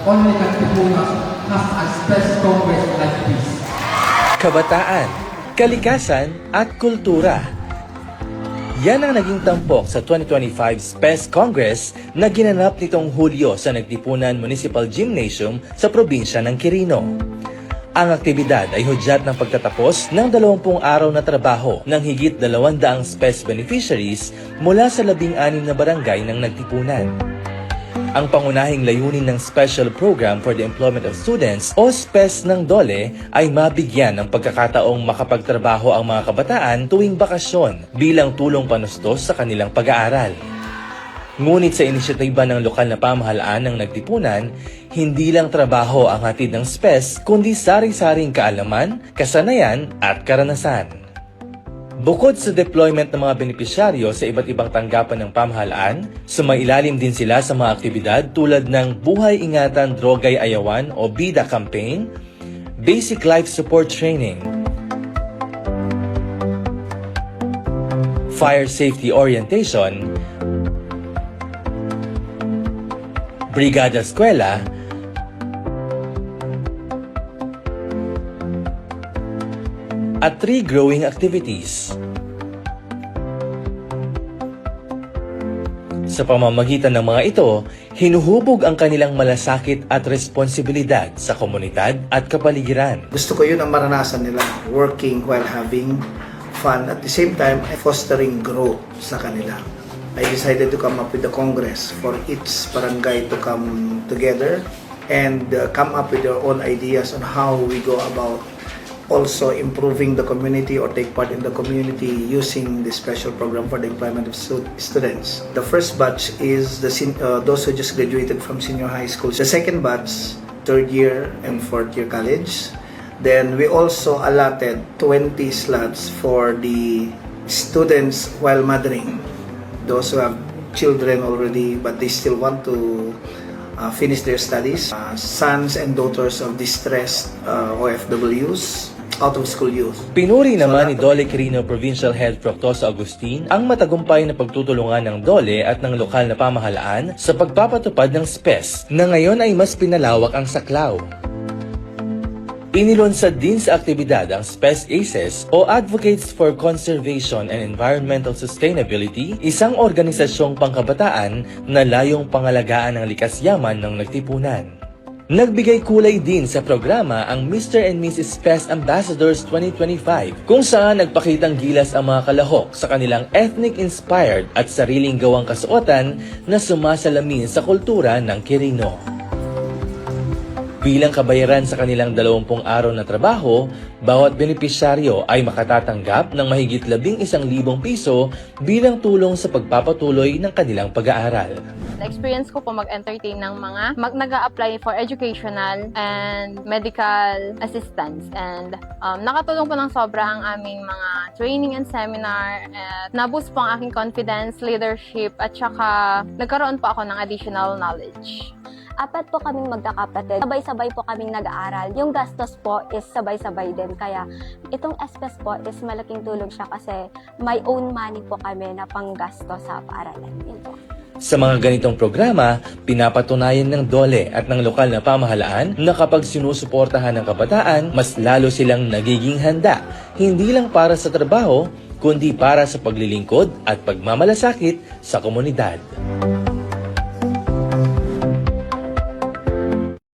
only Katipunan has a space congress like this. Kabataan, kalikasan at kultura. Yan ang naging tampok sa 2025 SPES Congress na ginanap nitong Hulyo sa Nagtipunan Municipal Gymnasium sa probinsya ng Quirino. Ang aktibidad ay hudyat ng pagtatapos ng 20 araw na trabaho ng higit 200 SPES beneficiaries mula sa 16 na barangay ng Nagtipunan. Ang pangunahing layunin ng Special Program for the Employment of Students o SPES ng DOLE ay mabigyan ng pagkakataong makapagtrabaho ang mga kabataan tuwing bakasyon bilang tulong panustos sa kanilang pag-aaral. Ngunit sa inisyatiba ng lokal na pamahalaan ng Nagtipunan, hindi lang trabaho ang hatid ng SPES kundi sari-saring kaalaman, kasanayan at karanasan. Bukod sa deployment ng mga benepisyaryo sa iba't ibang tanggapan ng pamahalaan, sumailalim din sila sa mga aktibidad tulad ng Buhay Ingatan Drogay Ayawan o BIDA Campaign, Basic Life Support Training, Fire Safety Orientation, Brigada Eskwela, at tree growing activities. Sa pamamagitan ng mga ito, hinuhubog ang kanilang malasakit at responsibilidad sa komunidad at kapaligiran. Gusto ko yun ang maranasan nila, working while having fun at the same time fostering growth sa kanila. I decided to come up with a congress for each barangay to come together and come up with their own ideas on how we go about also improving the community or take part in the community using the special program for the employment of students. The first batch is those who just graduated from senior high school. The second batch, third year and fourth year college. Then we also allotted 20 slots for the students while mothering. Those who have children already but they still want to finish their studies. Sons and daughters of distressed OFWs, out-of-school youth. Pinuri naman ni DOLE Quirino Provincial Head Proctosa Agustin ang matagumpay na pagtutulungan ng DOLE at ng lokal na pamahalaan sa pagpapatupad ng SPES na ngayon ay mas pinalawak ang saklaw. Inilunsad din sa aktibidad ang SPES ACES o Advocates for Conservation and Environmental Sustainability, isang organisasyong pangkabataan na layong pangalagaan ng likas yaman ng Nagtipunan. Nagbigay kulay din sa programa ang Mr. and Mrs. SPES Ambassadors 2025 kung saan nagpakitang gilas ang mga kalahok sa kanilang ethnic-inspired at sariling gawang kasuotan na sumasalamin sa kultura ng Quirino. Bilang kabayaran sa kanilang 20 araw na trabaho, bawat benepisyaryo ay makatatanggap ng mahigit 11,000 piso bilang tulong sa pagpapatuloy ng kanilang pag-aaral. Na-experience ko po mag-entertain ng mga nag-a-apply for educational and medical assistance. And nakatulong po ng sobra ang aming mga training and seminar. At na-boost po ang aking confidence, leadership, at saka nagkaroon po ako ng additional knowledge. Apat po kaming magkakapatid. Sabay-sabay po kaming nag-aaral. Yung gastos po is sabay-sabay din. Kaya itong SPES po is malaking tulong siya kasi may own money po kami na panggasto sa paaralan. Yun po. Sa mga ganitong programa, pinapatunayan ng DOLE at ng lokal na pamahalaan na kapag sinusuportahan ng kabataan, mas lalo silang nagiging handa, hindi lang para sa trabaho, kundi para sa paglilingkod at pagmamalasakit sa komunidad.